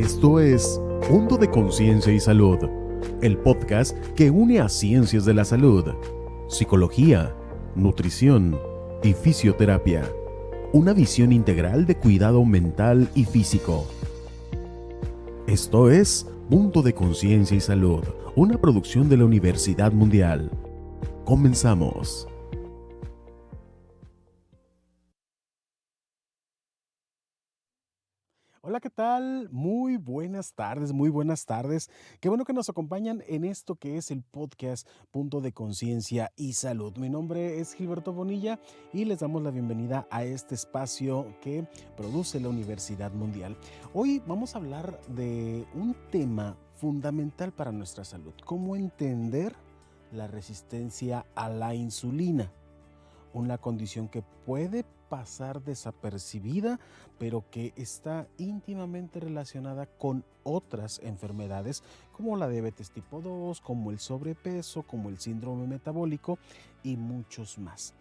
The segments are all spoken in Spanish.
Esto es Punto de Conciencia y Salud, el podcast que une a ciencias de la salud, psicología, nutrición y fisioterapia. Una visión integral de cuidado mental y físico. Esto es Punto de Conciencia y Salud, una producción de la Universidad Mundial. Comenzamos. Hola, ¿qué tal? Muy buenas tardes, muy buenas tardes. Qué bueno que nos acompañan en esto que es el podcast Punto de Conciencia y Salud. Mi nombre es Gilberto Bonilla y les damos la bienvenida a este espacio que produce la Universidad Mundial. Hoy vamos a hablar de un tema fundamental para nuestra salud: cómo entender la resistencia a la insulina. Una condición que puede pasar desapercibida, pero que está íntimamente relacionada con otras enfermedades como la diabetes tipo 2, como el sobrepeso, como el síndrome metabólico y muchos más.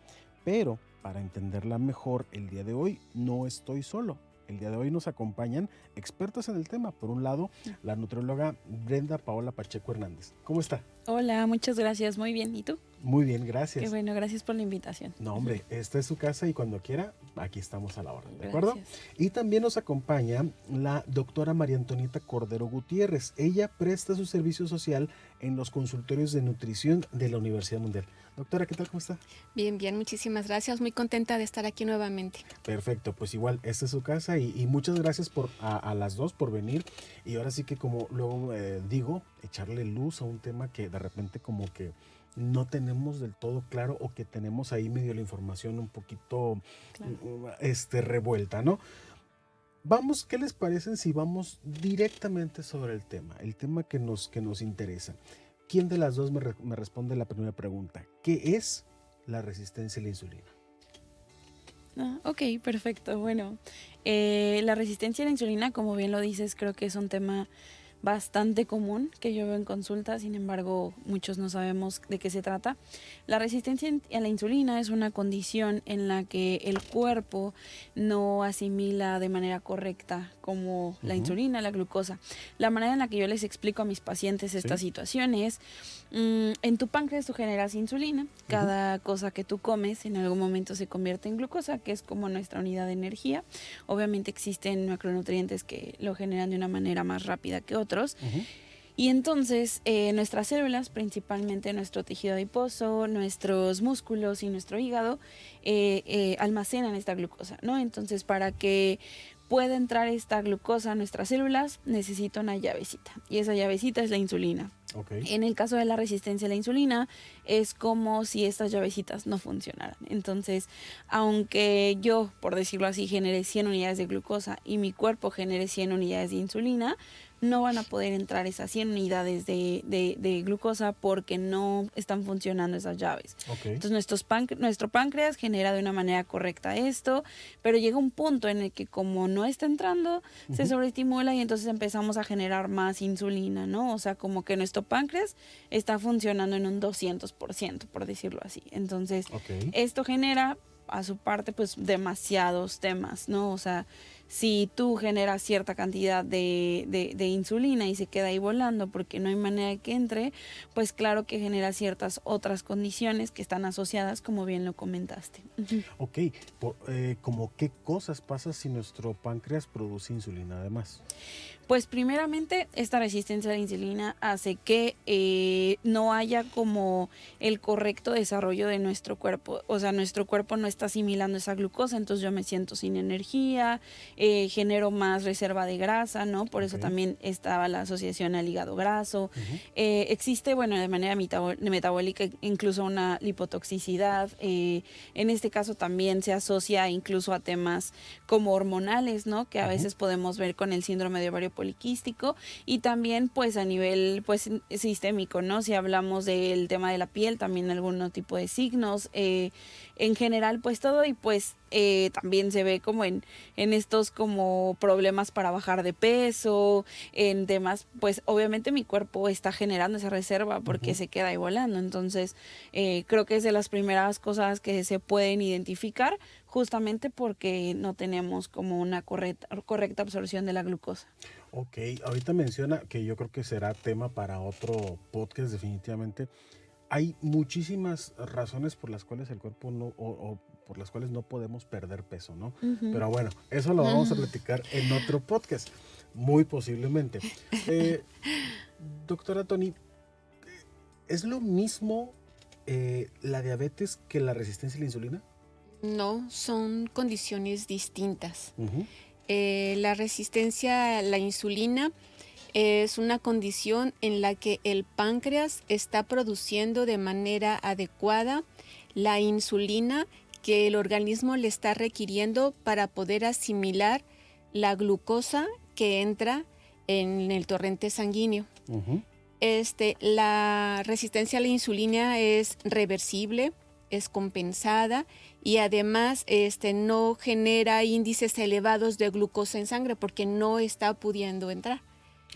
Pero para entenderla mejor, el día de hoy no estoy solo. El día de hoy nos acompañan expertos en el tema. Por un lado, la nutrióloga Brenda Paola Pacheco Hernández. ¿Cómo está? Hola, muchas gracias. Muy bien. ¿Y tú? Muy bien, gracias. Qué bueno, gracias por la invitación. No, hombre, esta es su casa y cuando quiera, aquí estamos a la orden, ¿de acuerdo? Gracias. Y también nos acompaña la doctora María Antonieta Cordero Gutiérrez. Ella presta su servicio social en los consultorios de nutrición de la Universidad Mundial. Doctora, ¿qué tal? ¿Cómo está? Bien, muchísimas gracias. Muy contenta de estar aquí nuevamente. Perfecto, pues igual, esta es su casa y muchas gracias a las dos por venir. Y ahora sí que, como luego digo, echarle luz a un tema que de repente como que no tenemos del todo claro, o que tenemos ahí medio la información un poquito revuelta, ¿no? Vamos, ¿qué les parece si vamos directamente sobre el tema que nos interesa? ¿Quién de las dos me responde la primera pregunta? ¿Qué es la resistencia a la insulina? Ok, perfecto. Bueno, la resistencia a la insulina, como bien lo dices, creo que es un tema bastante común que yo veo en consulta. Sin embargo, muchos no sabemos de qué se trata. La resistencia a la insulina es una condición en la que el cuerpo no asimila de manera correcta como la insulina, la glucosa. La manera en la que yo les explico a mis pacientes esta situación es: en tu páncreas tú generas insulina. Cada cosa que tú comes en algún momento se convierte en glucosa, que es como nuestra unidad de energía. Obviamente existen macronutrientes que lo generan de una manera más rápida que otros. Y entonces nuestras células, principalmente nuestro tejido adiposo, nuestros músculos y nuestro hígado, almacenan esta glucosa, ¿no? Entonces, para que pueda entrar esta glucosa a nuestras células, necesita una llavecita, y esa llavecita es la insulina. En el caso de la resistencia a la insulina, es como si estas llavecitas no funcionaran. Entonces, aunque yo, por decirlo así, genere 100 unidades de glucosa y mi cuerpo genere 100 unidades de insulina, no van a poder entrar esas 100 unidades de glucosa porque no están funcionando esas llaves. Entonces nuestro páncreas genera de una manera correcta esto, pero llega un punto en el que, como no está entrando, se sobreestimula y entonces empezamos a generar más insulina, ¿no? O sea, como que nuestro páncreas está funcionando en un 200%, por decirlo así. Entonces, esto genera a su parte pues demasiados temas, ¿no? O sea, si tú generas cierta cantidad de insulina y se queda ahí volando porque no hay manera de que entre, pues claro que genera ciertas otras condiciones que están asociadas, como bien lo comentaste. ¿Cómo qué cosas pasa si nuestro páncreas produce insulina además? Pues primeramente, esta resistencia a la insulina hace que no haya como el correcto desarrollo de nuestro cuerpo. O sea, nuestro cuerpo no está asimilando esa glucosa, entonces yo me siento sin energía, genero más reserva de grasa, ¿no? Por eso también estaba la asociación al hígado graso. Existe, bueno, de manera metabólica incluso una lipotoxicidad. En este caso también se asocia incluso a temas como hormonales, ¿no? Que a veces podemos ver con el síndrome de ovario poliquístico, y también pues a nivel pues sistémico, ¿no? Si hablamos del tema de la piel, también algún tipo de signos, en general pues todo, y pues también se ve como en estos como problemas para bajar de peso, en temas, pues obviamente mi cuerpo está generando esa reserva porque se queda ahí volando. Entonces creo que es de las primeras cosas que se pueden identificar, justamente porque no tenemos como una correcta absorción de la glucosa. Ok, ahorita menciona que yo creo que será tema para otro podcast definitivamente. Hay muchísimas razones por las cuales el cuerpo no, o por las cuales no podemos perder peso, ¿no? Ujú. Pero bueno, eso lo vamos a platicar en otro podcast, muy posiblemente. Eh, Doctora Tony, ¿es lo mismo la diabetes que la resistencia a la insulina? No, son condiciones distintas. Ujú. La resistencia a la insulina es una condición en la que el páncreas está produciendo de manera adecuada la insulina que el organismo le está requiriendo para poder asimilar la glucosa que entra en el torrente sanguíneo. Ujú. La resistencia a la insulina es reversible, es compensada y además no genera índices elevados de glucosa en sangre porque no está pudiendo entrar.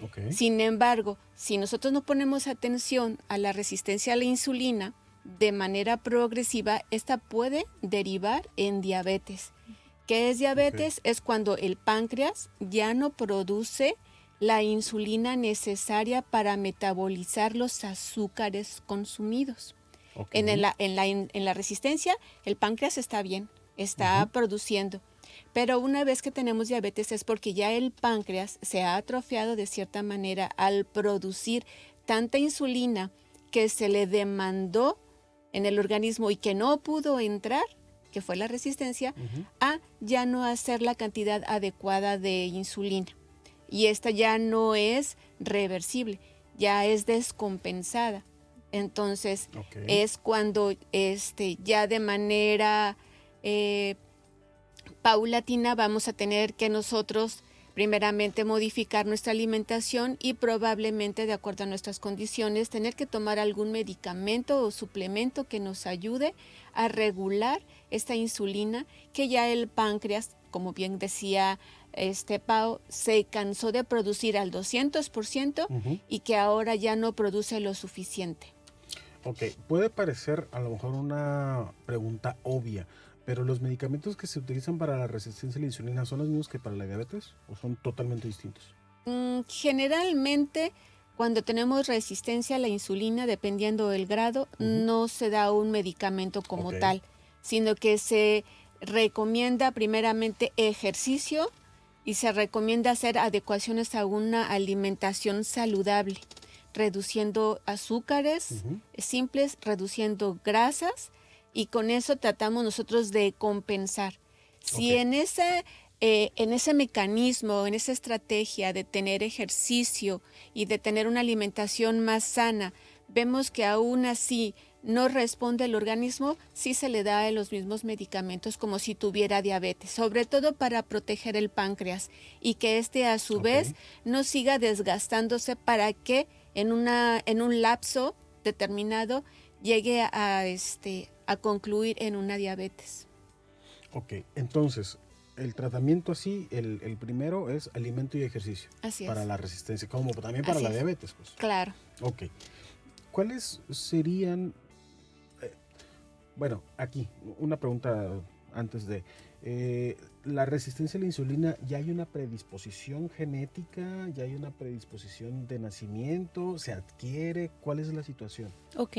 Ok. Sin embargo, si nosotros no ponemos atención a la resistencia a la insulina de manera progresiva, esta puede derivar en diabetes. ¿Qué es diabetes? Ok. Es cuando el páncreas ya no produce la insulina necesaria para metabolizar los azúcares consumidos. Ok. En la resistencia, el páncreas está bien, está produciendo. Pero una vez que tenemos diabetes es porque ya el páncreas se ha atrofiado de cierta manera al producir tanta insulina que se le demandó en el organismo y que no pudo entrar, que fue la resistencia, a ya no hacer la cantidad adecuada de insulina. Y esta ya no es reversible, ya es descompensada. Entonces, Ok. es cuando ya de manera paulatina vamos a tener que nosotros primeramente modificar nuestra alimentación y probablemente de acuerdo a nuestras condiciones tener que tomar algún medicamento o suplemento que nos ayude a regular esta insulina que ya el páncreas, como bien decía Pau, se cansó de producir al 200% y que ahora ya no produce lo suficiente. Ok, puede parecer a lo mejor una pregunta obvia, pero ¿los medicamentos que se utilizan para la resistencia a la insulina son los mismos que para la diabetes o son totalmente distintos? Generalmente, cuando tenemos resistencia a la insulina, dependiendo del grado, no se da un medicamento como tal, sino que se recomienda primeramente ejercicio y se recomienda hacer adecuaciones a una alimentación saludable, reduciendo azúcares simples, reduciendo grasas, y con eso tratamos nosotros de compensar. Si en ese mecanismo, en esa estrategia de tener ejercicio y de tener una alimentación más sana, vemos que aún así no responde el organismo, sí se le da los mismos medicamentos como si tuviera diabetes, sobre todo para proteger el páncreas y que a su vez no siga desgastándose para que en un lapso determinado llegue a concluir en una diabetes. Ok, entonces, el tratamiento así, el primero es alimento y ejercicio. Así para es. la resistencia, como también para Así la es. diabetes, pues. Claro. Ok. ¿Cuáles serían, bueno, aquí, una pregunta antes de, la resistencia a la insulina, ¿ya hay una predisposición genética? ¿Ya hay una predisposición de nacimiento? ¿Se adquiere? ¿Cuál es la situación? Ok,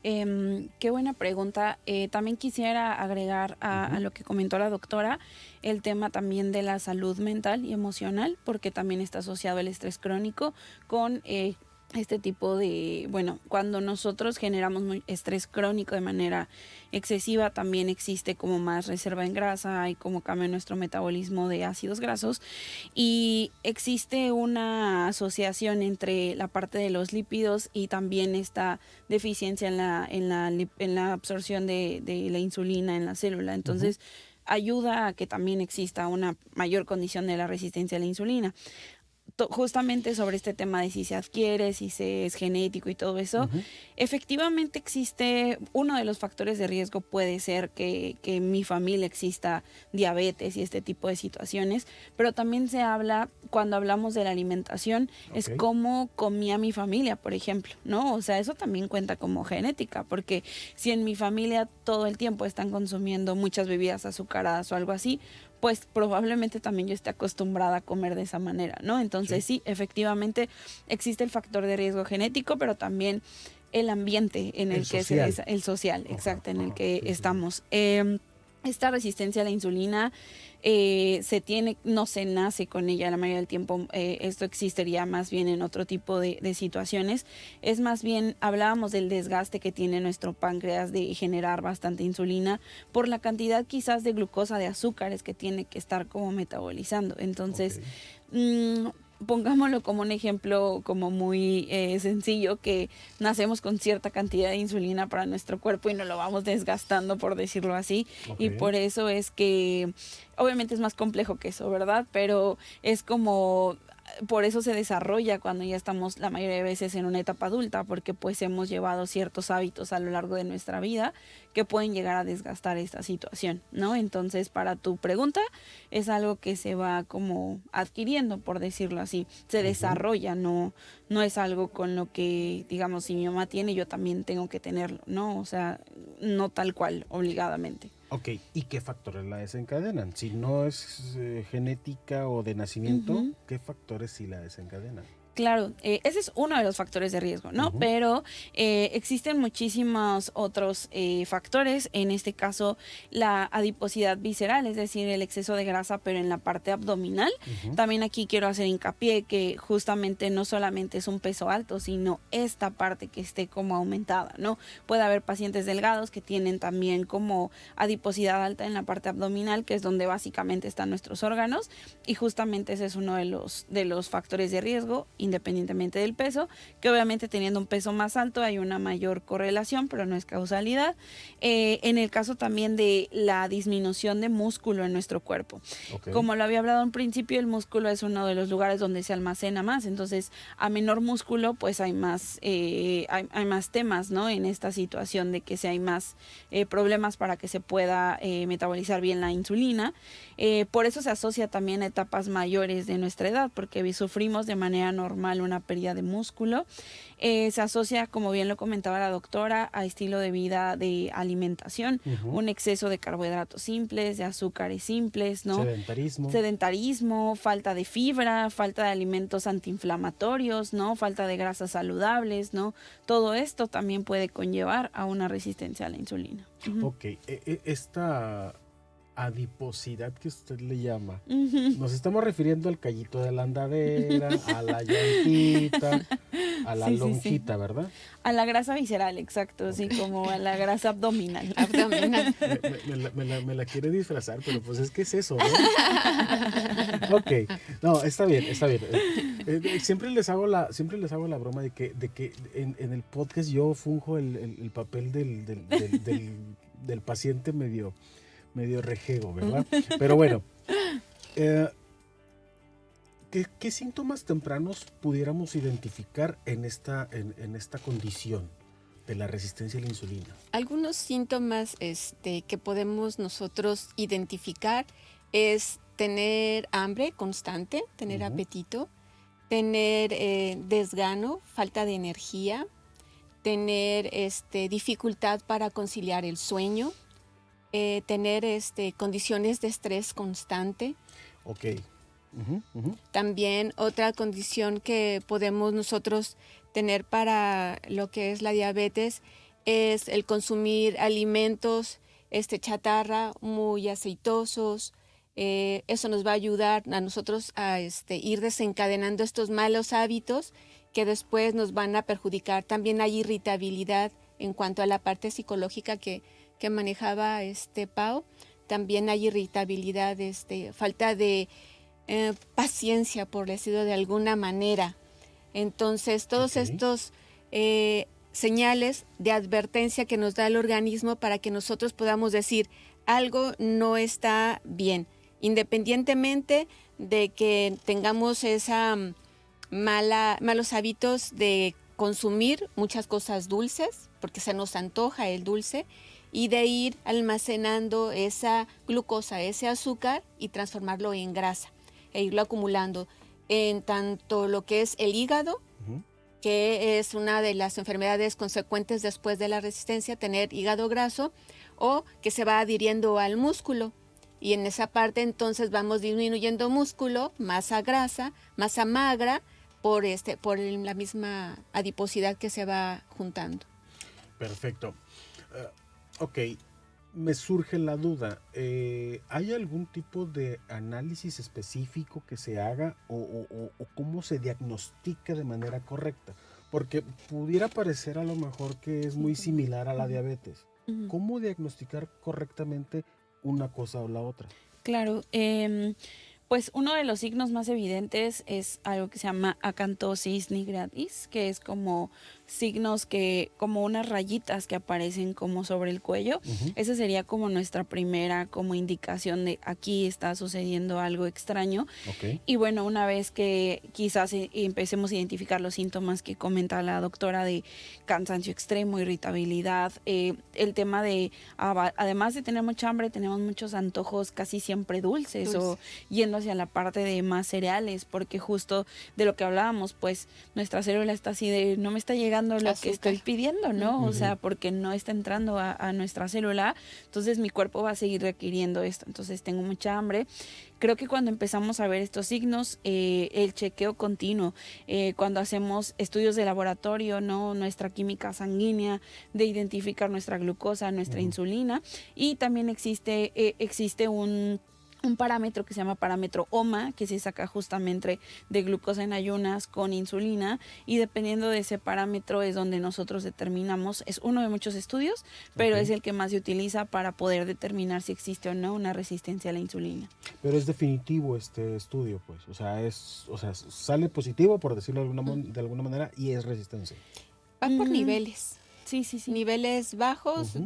qué buena pregunta. También quisiera agregar a lo que comentó la doctora el tema también de la salud mental y emocional, porque también está asociado el estrés crónico con este tipo de, bueno, cuando nosotros generamos estrés crónico de manera excesiva, también existe como más reserva en grasa y como cambia nuestro metabolismo de ácidos grasos, y existe una asociación entre la parte de los lípidos y también esta deficiencia en la absorción de la insulina en la célula. Entonces, ayuda a que también exista una mayor condición de la resistencia a la insulina. Justamente sobre este tema de si se adquiere, si se es genético y todo eso, efectivamente existe, uno de los factores de riesgo puede ser que en mi familia exista diabetes y este tipo de situaciones, pero también se habla, cuando hablamos de la alimentación, es cómo comía mi familia, por ejemplo, ¿no? O sea, eso también cuenta como genética, porque si en mi familia todo el tiempo están consumiendo muchas bebidas azucaradas o algo así, pues probablemente también yo esté acostumbrada a comer de esa manera, ¿no? Entonces sí, efectivamente existe el factor de riesgo genético, pero también el ambiente en el que el social, exacto, en el que estamos. Esta resistencia a la insulina no se nace con ella la mayoría del tiempo. Esto existiría más bien en otro tipo de situaciones. Es más bien, hablábamos del desgaste que tiene nuestro páncreas de generar bastante insulina por la cantidad quizás de glucosa, de azúcares que tiene que estar como metabolizando. Entonces, pongámoslo como un ejemplo como muy sencillo, que nacemos con cierta cantidad de insulina para nuestro cuerpo y nos lo vamos desgastando, por decirlo así, y por eso es que obviamente es más complejo que eso, ¿verdad? Pero es como... Por eso se desarrolla cuando ya estamos la mayoría de veces en una etapa adulta, porque pues hemos llevado ciertos hábitos a lo largo de nuestra vida que pueden llegar a desgastar esta situación, ¿no? Entonces, para tu pregunta, es algo que se va como adquiriendo, por decirlo así, se desarrolla, no es algo con lo que, digamos, si mi mamá tiene, yo también tengo que tenerlo, ¿no? O sea, no tal cual, obligadamente. Ok, ¿y qué factores la desencadenan? Si no es genética o de nacimiento, ¿qué factores sí la desencadenan? Claro, ese es uno de los factores de riesgo, ¿no? Pero existen muchísimos otros factores, en este caso la adiposidad visceral, es decir, el exceso de grasa, pero en la parte abdominal. También aquí quiero hacer hincapié que justamente no solamente es un peso alto, sino esta parte que esté como aumentada, ¿no? Puede haber pacientes delgados que tienen también como adiposidad alta en la parte abdominal, que es donde básicamente están nuestros órganos, y justamente ese es uno de los factores de riesgo, independientemente del peso, que obviamente teniendo un peso más alto hay una mayor correlación, pero no es causalidad. En el caso también de la disminución de músculo en nuestro cuerpo. Como lo había hablado en principio, el músculo es uno de los lugares donde se almacena más, entonces a menor músculo pues hay más temas, ¿no? En esta situación de que si hay más problemas para que se pueda metabolizar bien la insulina. Por eso se asocia también a etapas mayores de nuestra edad, porque sufrimos de manera normal una pérdida de músculo. Se asocia, como bien lo comentaba la doctora, a estilo de vida de alimentación, un exceso de carbohidratos simples, de azúcares simples, ¿no? Sedentarismo, falta de fibra, falta de alimentos antiinflamatorios, ¿no? Falta de grasas saludables, ¿no? Todo esto también puede conllevar a una resistencia a la insulina. Ok, esta adiposidad que usted le llama, nos estamos refiriendo al callito de la andadera, a la llantita, a la lonjita, ¿verdad? A la grasa visceral, exacto, así como a la grasa abdominal. Me la quiere disfrazar, pero pues es que es eso, ¿no? Ok, no, está bien. Siempre les hago la broma de que en el podcast yo funjo el papel del paciente medio rejego, ¿verdad? Pero bueno, ¿qué síntomas tempranos pudiéramos identificar en esta condición de la resistencia a la insulina? Algunos síntomas que podemos nosotros identificar es tener hambre constante, tener apetito, tener desgano, falta de energía, tener dificultad para conciliar el sueño, tener condiciones de estrés constante. Ok. También otra condición que podemos nosotros tener para lo que es la diabetes es el consumir alimentos chatarra muy aceitosos. Eso nos va a ayudar a nosotros a ir desencadenando estos malos hábitos que después nos van a perjudicar. También hay irritabilidad en cuanto a la parte psicológica que manejaba Pau. También hay irritabilidad, falta de paciencia, por decirlo de alguna manera. Entonces, todos estos señales de advertencia que nos da el organismo para que nosotros podamos decir algo no está bien, independientemente de que tengamos esa malos hábitos de consumir muchas cosas dulces, porque se nos antoja el dulce, y de ir almacenando esa glucosa, ese azúcar, y transformarlo en grasa e irlo acumulando en tanto lo que es el hígado, que es una de las enfermedades consecuentes después de la resistencia, tener hígado graso, o que se va adhiriendo al músculo. y en esa parte entonces vamos disminuyendo músculo, masa grasa, masa magra, por la misma adiposidad que se va juntando. Perfecto. Ok, me surge la duda. ¿Hay algún tipo de análisis específico que se haga o cómo se diagnostica de manera correcta? Porque pudiera parecer a lo mejor que es muy similar a la diabetes. ¿Cómo diagnosticar correctamente una cosa o la otra? Claro, pues uno de los signos más evidentes es algo que se llama acantosis nigratis, que es como signos como unas rayitas que aparecen como sobre el cuello. Esa sería como nuestra primera como indicación de aquí está sucediendo algo extraño. Okay. Y bueno, una vez que quizás empecemos a identificar los síntomas que comenta la doctora de cansancio extremo, irritabilidad, el tema de, además de tener mucha hambre, tenemos muchos antojos casi siempre dulces. O yendo hacia la parte de más cereales, porque justo de lo que hablábamos, pues nuestra célula está así de no me está llegando lo que estoy pidiendo, ¿no? O sea, porque no está entrando a nuestra célula, entonces mi cuerpo va a seguir requiriendo esto, entonces tengo mucha hambre. Creo que cuando empezamos a ver estos signos, el chequeo continuo, cuando hacemos estudios de laboratorio, ¿no? Nuestra química sanguínea, de identificar nuestra glucosa, nuestra insulina, y también existe un parámetro que se llama parámetro OMA, que se saca justamente de glucosa en ayunas con insulina, y dependiendo de ese parámetro es donde nosotros determinamos, es uno de muchos estudios, pero es el que más se utiliza para poder determinar si existe o no una resistencia a la insulina. Pero es definitivo este estudio, pues, o sea, sale positivo, por decirlo de alguna manera, y es resistencia. Va por niveles. Sí. Niveles bajos,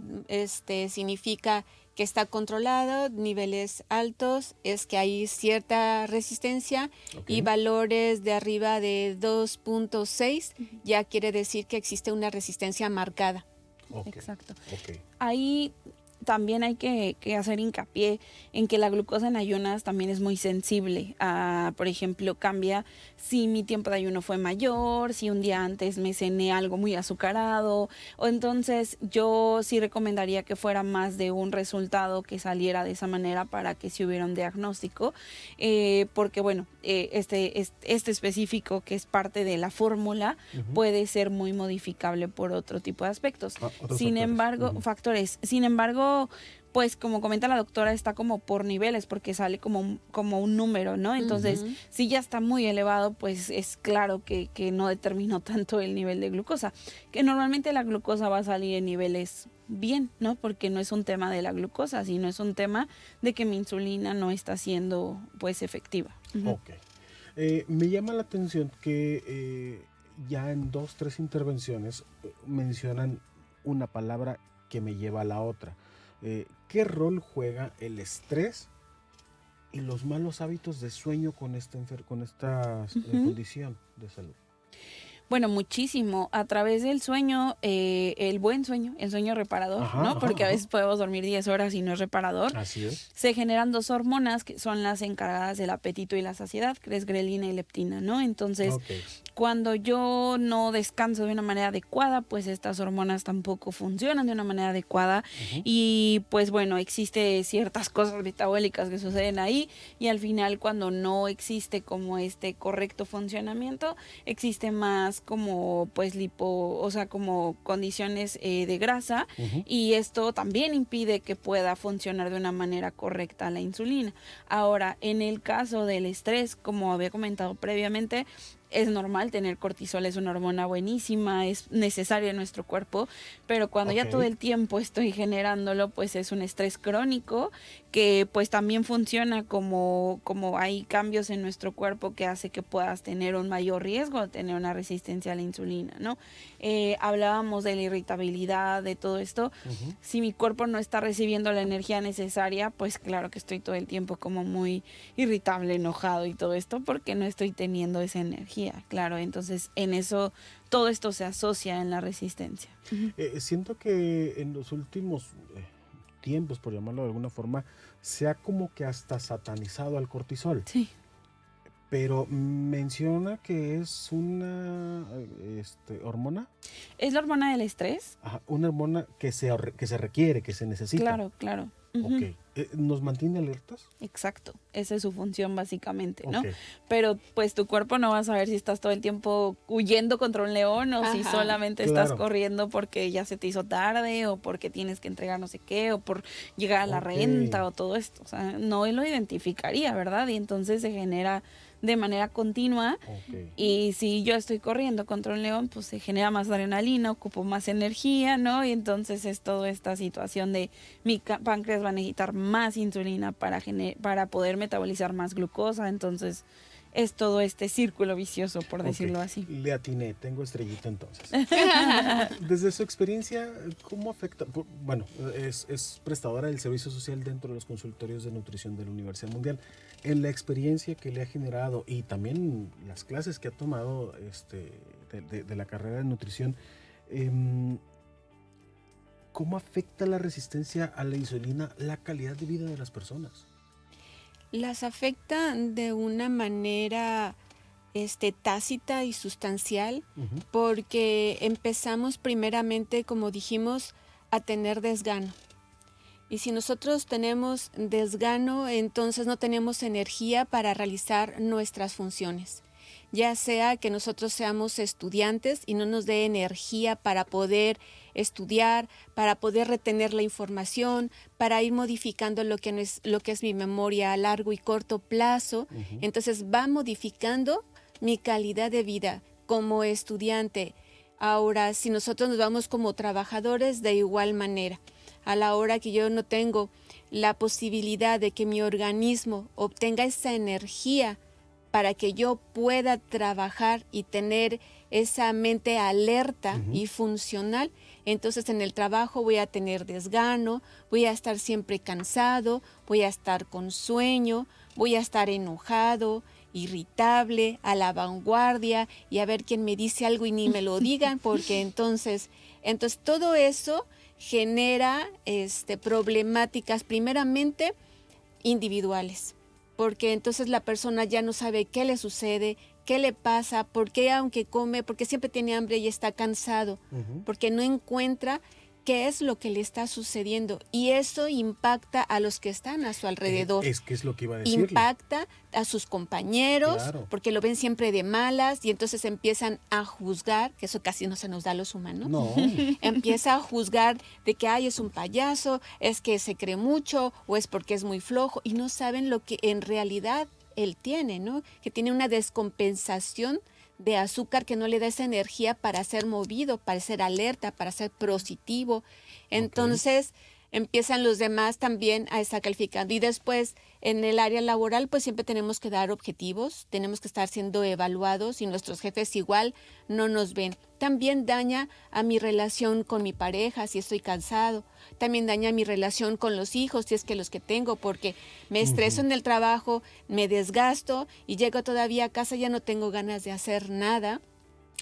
significa que está controlado, niveles altos es que hay cierta resistencia, y valores de arriba de 2.6 ya quiere decir que existe una resistencia marcada. Exacto. Ahí también hay que hacer hincapié en que la glucosa en ayunas también es muy sensible. Por ejemplo, cambia si mi tiempo de ayuno fue mayor, si un día antes me cené algo muy azucarado, o entonces yo sí recomendaría que fuera más de un resultado que saliera de esa manera para que si hubiera un diagnóstico, porque bueno, este específico que es parte de la fórmula puede ser muy modificable por otro tipo de aspectos. Sin embargo, pues como comenta la doctora, está como por niveles porque sale como un número, ¿no? Entonces, si ya está muy elevado, pues es claro que no determinó tanto el nivel de glucosa, que normalmente la glucosa va a salir en niveles bien, ¿no? Porque no es un tema de la glucosa, sino es un tema de que mi insulina no está siendo pues efectiva. Me llama la atención que ya en 2-3 intervenciones mencionan una palabra que me lleva a la otra. ¿Qué rol juega el estrés y los malos hábitos de sueño con esta condición de salud? Bueno, muchísimo. A través del sueño, el buen sueño, el sueño reparador, ¿no? Porque a veces podemos dormir 10 horas y no es reparador. Así es. Se generan 2 hormonas que son las encargadas del apetito y la saciedad, que es grelina y leptina, ¿no? Entonces, cuando yo no descanso de una manera adecuada, pues estas hormonas tampoco funcionan de una manera adecuada. Y pues bueno, existe ciertas cosas metabólicas que suceden ahí, y al final cuando no existe como este correcto funcionamiento, existe más como pues como condiciones de grasa, y esto también impide que pueda funcionar de una manera correcta la insulina. Ahora, en el caso del estrés, como había comentado previamente, es normal tener cortisol, es una hormona buenísima, es necesaria en nuestro cuerpo, pero cuando ya todo el tiempo estoy generándolo, pues es un estrés crónico que pues también funciona como hay cambios en nuestro cuerpo que hace que puedas tener un mayor riesgo de tener una resistencia a la insulina, ¿no? Hablábamos de la irritabilidad, de todo esto. Si mi cuerpo no está recibiendo la energía necesaria, pues claro que estoy todo el tiempo como muy irritable, enojado y todo esto, porque no estoy teniendo esa energía. Claro, entonces en eso todo esto se asocia en la resistencia. Siento que en los últimos tiempos, por llamarlo de alguna forma, se ha como que hasta satanizado al cortisol. Sí. Pero menciona que es una hormona. ¿Es la hormona del estrés? Una hormona que se requiere, que se necesita. Claro. Ujú. Ok. ¿Nos mantiene alertas? Exacto, esa es su función básicamente, ¿no? Ok. Pero pues tu cuerpo no va a saber si estás todo el tiempo huyendo contra un león o si Ajá. solamente estás Claro. corriendo porque ya se te hizo tarde o porque tienes que entregar no sé qué o por llegar a la Ok. renta o todo esto. O sea, no lo identificaría, ¿verdad? Y entonces se genera de manera continua. Ok. Y si yo estoy corriendo contra un león, pues se genera más adrenalina, ocupo más energía, ¿no? Y entonces es toda esta situación de mi páncreas va a necesitar más insulina para poder metabolizar más glucosa. Entonces es todo este círculo vicioso, por Ok. decirlo así. Le atiné, tengo estrellita entonces. Desde su experiencia, ¿cómo afecta? Bueno, es prestadora del servicio social dentro de los consultorios de nutrición de la Universidad Mundial. En la experiencia que le ha generado y también las clases que ha tomado de la carrera de nutrición, ¿cómo afecta la resistencia a la insulina la calidad de vida de las personas? Las afecta de una manera tácita y sustancial Ujú. porque empezamos primeramente, como dijimos, a tener desgano. Y si nosotros tenemos desgano, entonces no tenemos energía para realizar nuestras funciones. Ya sea que nosotros seamos estudiantes y no nos dé energía para poder estudiar, para poder retener la información, para ir modificando lo que es mi memoria a largo y corto plazo. Ujú. Entonces va modificando mi calidad de vida como estudiante. Ahora, si nosotros nos vamos como trabajadores, de igual manera. A la hora que yo no tengo la posibilidad de que mi organismo obtenga esa energía para que yo pueda trabajar y tener esa mente alerta Ujú. y funcional, entonces en el trabajo voy a tener desgano, voy a estar siempre cansado, voy a estar con sueño, voy a estar enojado, irritable, a la vanguardia y a ver quién me dice algo y ni me lo digan, porque entonces todo eso genera problemáticas primeramente individuales, porque entonces la persona ya no sabe qué le sucede, qué le pasa, por qué aunque come, porque siempre tiene hambre y está cansado, Ujú. porque no encuentra qué es lo que le está sucediendo y eso impacta a los que están a su alrededor. Es que es lo que iba a decirle. Impacta a sus compañeros, Claro. porque lo ven siempre de malas y entonces empiezan a juzgar, que eso casi no se nos da a los humanos. No. Empieza a juzgar de que ay, es un payaso, es que se cree mucho o es porque es muy flojo y no saben lo que en realidad él tiene, ¿no? Que tiene una descompensación de azúcar que no le da esa energía para ser movido, para ser alerta, para ser positivo. Entonces empiezan los demás también a estar calificando. Y después, en el área laboral, pues siempre tenemos que dar objetivos, tenemos que estar siendo evaluados y nuestros jefes igual no nos ven. También daña a mi relación con mi pareja si estoy cansado. También daña mi relación con los hijos si es que los que tengo, porque me estreso en el trabajo, me desgasto y llego todavía a casa, ya no tengo ganas de hacer nada.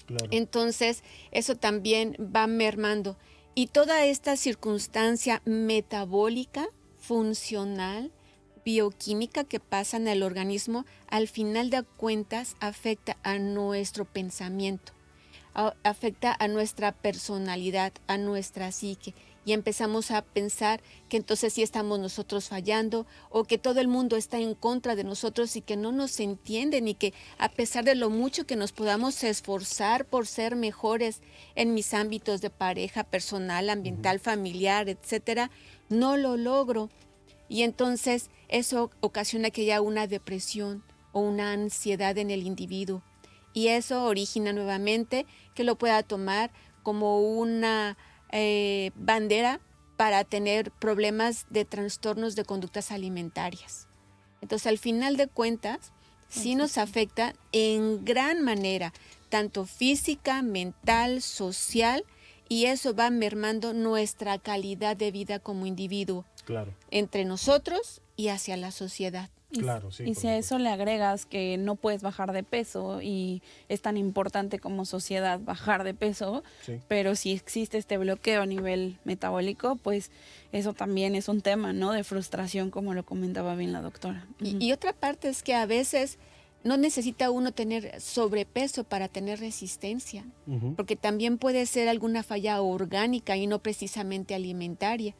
Claro. Entonces, eso también va mermando. Y toda esta circunstancia metabólica, funcional, bioquímica que pasa en el organismo, al final de cuentas afecta a nuestro pensamiento, afecta a nuestra personalidad, a nuestra psique. Y empezamos a pensar que entonces sí estamos nosotros fallando o que todo el mundo está en contra de nosotros y que no nos entienden y que a pesar de lo mucho que nos podamos esforzar por ser mejores en mis ámbitos de pareja, personal, ambiental, familiar, etcétera, no lo logro. Y entonces eso ocasiona que haya una depresión o una ansiedad en el individuo. Y eso origina nuevamente que lo pueda tomar como una bandera para tener problemas de trastornos de conductas alimentarias. Entonces, al final de cuentas, sí nos afecta en gran manera, tanto física, mental, social, y eso va mermando nuestra calidad de vida como individuo, Claro. entre nosotros y hacia la sociedad. Claro, sí. Y por si a supuesto. eso le agregas que no puedes bajar de peso y es tan importante como sociedad bajar de peso, Sí. pero si existe este bloqueo a nivel metabólico, pues eso también es un tema, ¿no? De frustración, como lo comentaba bien la doctora. Y otra parte es que a veces no necesita uno tener sobrepeso para tener resistencia, Ujú. porque también puede ser alguna falla orgánica y no precisamente alimentaria.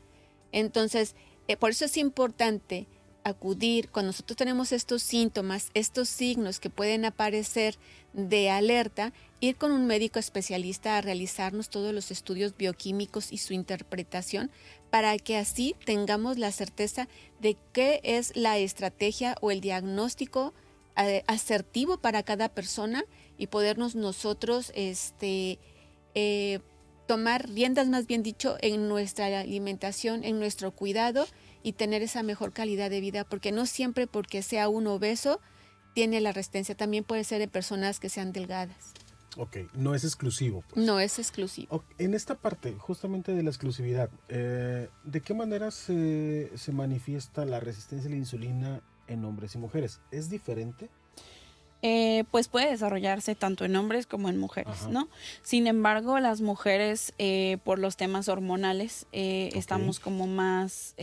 Entonces, Por eso es importante acudir cuando nosotros tenemos estos síntomas, estos signos que pueden aparecer de alerta, ir con un médico especialista a realizarnos todos los estudios bioquímicos y su interpretación para que así tengamos la certeza de qué es la estrategia o el diagnóstico asertivo para cada persona y podernos nosotros tomar riendas, más bien dicho, en nuestra alimentación, en nuestro cuidado y tener esa mejor calidad de vida, porque no siempre porque sea uno obeso tiene la resistencia, también puede ser en personas que sean delgadas. Ok, no es exclusivo. Pues. No es exclusivo. En esta parte, justamente de la exclusividad, ¿de qué manera se manifiesta la resistencia a la insulina en hombres y mujeres? ¿Es diferente? Pues puede desarrollarse tanto en hombres como en mujeres, Ajá. ¿no? Sin embargo, las mujeres, por los temas hormonales, estamos como más,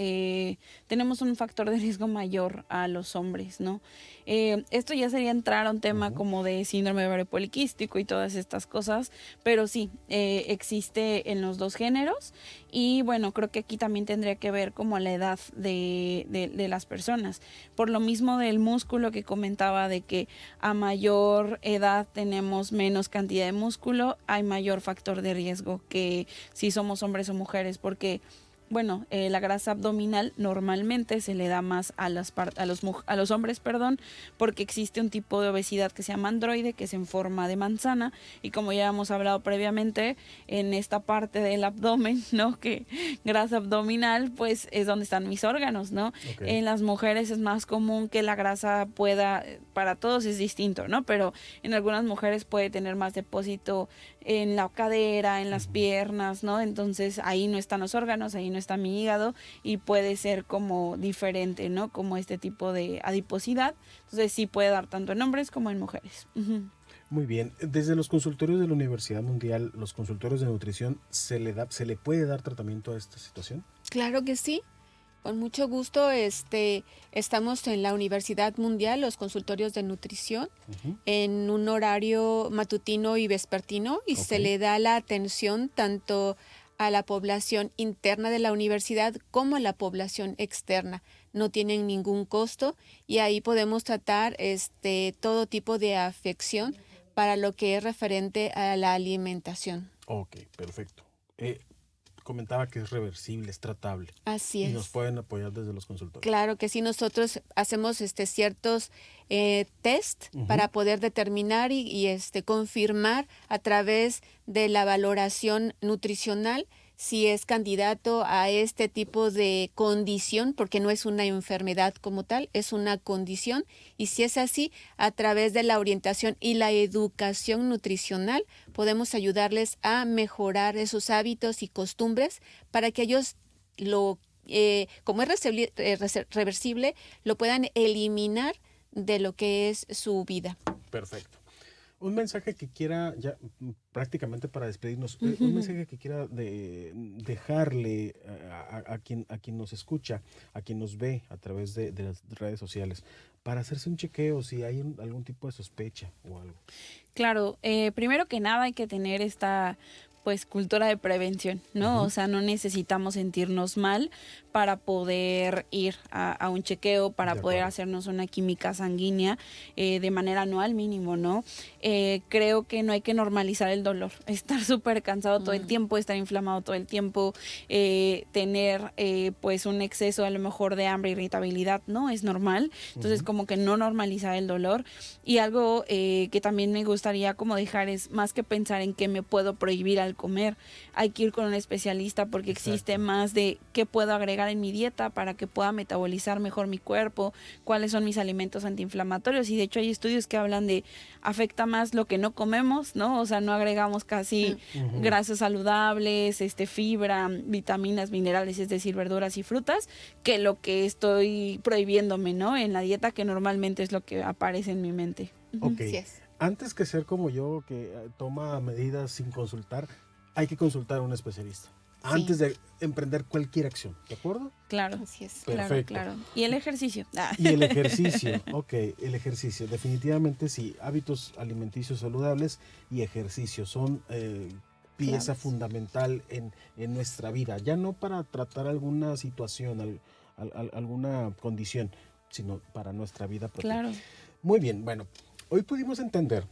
tenemos un factor de riesgo mayor a los hombres, ¿no? Esto ya sería entrar a un tema como de síndrome de ovario poliquístico y todas estas cosas, pero sí, existe en los dos géneros y bueno, creo que aquí también tendría que ver como la edad de las personas. Por lo mismo del músculo que comentaba de que a mayor edad tenemos menos cantidad de músculo, hay mayor factor de riesgo que si somos hombres o mujeres, porque bueno, la grasa abdominal normalmente se le da más a los hombres, perdón, porque existe un tipo de obesidad que se llama androide, que es en forma de manzana, y como ya hemos hablado previamente, en esta parte del abdomen, ¿no? Que grasa abdominal, pues es donde están mis órganos, ¿no? Okay. En las mujeres es más común que la grasa pueda, para todos es distinto, ¿no? Pero en algunas mujeres puede tener más depósito en la cadera, en las piernas, ¿no? Entonces ahí no están los órganos, ahí no está mi hígado y puede ser como diferente, ¿no? Como este tipo de adiposidad. Entonces sí puede dar tanto en hombres como en mujeres. Muy bien. Desde los consultorios de la Universidad Mundial, los consultorios de nutrición, ¿se le puede dar tratamiento a esta situación? Claro que sí. Con mucho gusto, estamos en la Universidad Mundial, los consultorios de nutrición, en un horario matutino y vespertino, y se le da la atención tanto a la población interna de la universidad como a la población externa. No tienen ningún costo y ahí podemos tratar todo tipo de afección para lo que es referente a la alimentación. Ok, perfecto. Comentaba que es reversible, es tratable. Así es. Y nos pueden apoyar desde los consultorios. Claro que sí, nosotros hacemos ciertos test para poder determinar y confirmar a través de la valoración nutricional si es candidato a este tipo de condición, porque no es una enfermedad como tal, es una condición, y si es así, a través de la orientación y la educación nutricional, podemos ayudarles a mejorar esos hábitos y costumbres para que ellos como es reversible, lo puedan eliminar de lo que es su vida. Perfecto. Un mensaje que quiera, ya prácticamente para despedirnos, un mensaje que quiera dejarle a quien nos escucha, a quien nos ve a través de las redes sociales, para hacerse un chequeo si hay algún tipo de sospecha o algo. Claro, primero que nada hay que tener esta pues cultura de prevención, ¿no? O sea, no necesitamos sentirnos mal para poder ir a un chequeo, para poder hacernos una química sanguínea de manera anual mínimo, ¿no? Creo que no hay que normalizar el dolor, estar súper cansado todo el tiempo, estar inflamado todo el tiempo, tener pues un exceso a lo mejor de hambre, irritabilidad, ¿no? Es normal, entonces como que no normalizar el dolor. Y algo que también me gustaría como dejar es más que pensar en qué me puedo prohibir al comer, hay que ir con un especialista porque existe más de qué puedo agregar en mi dieta para que pueda metabolizar mejor mi cuerpo, cuáles son mis alimentos antiinflamatorios, y de hecho hay estudios que hablan de afecta más lo que no comemos, ¿no? O sea, no agregamos casi grasas saludables, fibra, vitaminas, minerales, es decir, verduras y frutas, que lo que estoy prohibiéndome, ¿no? En la dieta, que normalmente es lo que aparece en mi mente. Ok. Así es. Antes que ser como yo, que toma medidas sin consultar, hay que consultar a un especialista. Antes de emprender cualquier acción, ¿de acuerdo? Claro. Así es. Perfecto. Claro. Y el ejercicio. Y el ejercicio, ok, el ejercicio. Definitivamente sí, hábitos alimenticios saludables y ejercicio son pieza fundamental en nuestra vida. Ya no para tratar alguna situación, alguna condición, sino para nuestra vida propia. Claro. Muy bien, bueno, hoy pudimos entender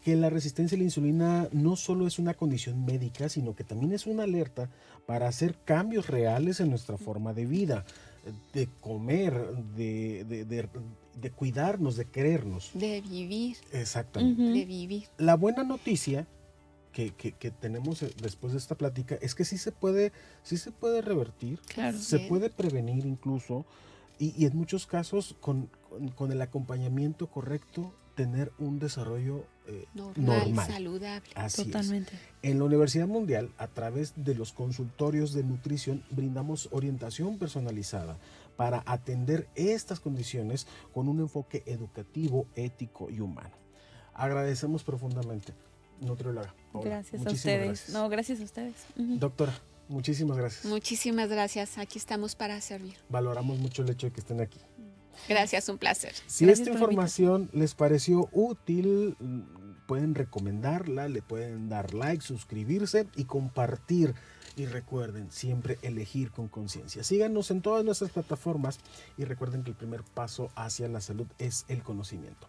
que la resistencia a la insulina no solo es una condición médica, sino que también es una alerta para hacer cambios reales en nuestra forma de vida, de comer, de cuidarnos, de querernos. De vivir. Exactamente. Ujú. De vivir. La buena noticia que tenemos después de esta plática es que sí se puede revertir, Claro. se Bien. puede prevenir incluso, y en muchos casos con el acompañamiento correcto tener un desarrollo normal. Saludable. Así Totalmente. es. En la Universidad Mundial, a través de los consultorios de nutrición, brindamos orientación personalizada para atender estas condiciones con un enfoque educativo, ético y humano. Agradecemos profundamente, nutrióloga Paola. Gracias a Muchísimas ustedes. gracias. No, gracias a ustedes. Ujú. Doctora, muchísimas gracias. Muchísimas gracias. Aquí estamos para servir. Valoramos mucho el hecho de que estén aquí. Gracias, un placer. Si Gracias esta por la información les pareció útil, pueden recomendarla, le pueden dar like, suscribirse y compartir. Y recuerden siempre elegir con conciencia. Síganos en todas nuestras plataformas y recuerden que el primer paso hacia la salud es el conocimiento.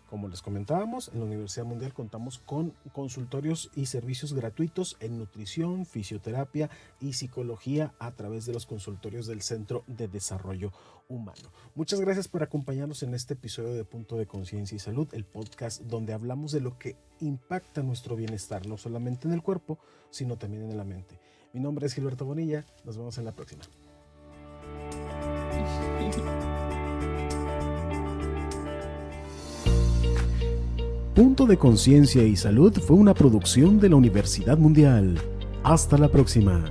Como les comentábamos, en la Universidad Mundial contamos con consultorios y servicios gratuitos en nutrición, fisioterapia y psicología a través de los consultorios del Centro de Desarrollo Humano. Muchas gracias por acompañarnos en este episodio de Punto de Conciencia y Salud, el podcast donde hablamos de lo que impacta nuestro bienestar, no solamente en el cuerpo, sino también en la mente. Mi nombre es Gilberto Bonilla, nos vemos en la próxima. Punto de Conciencia y Salud fue una producción de la Universidad Mundial. Hasta la próxima.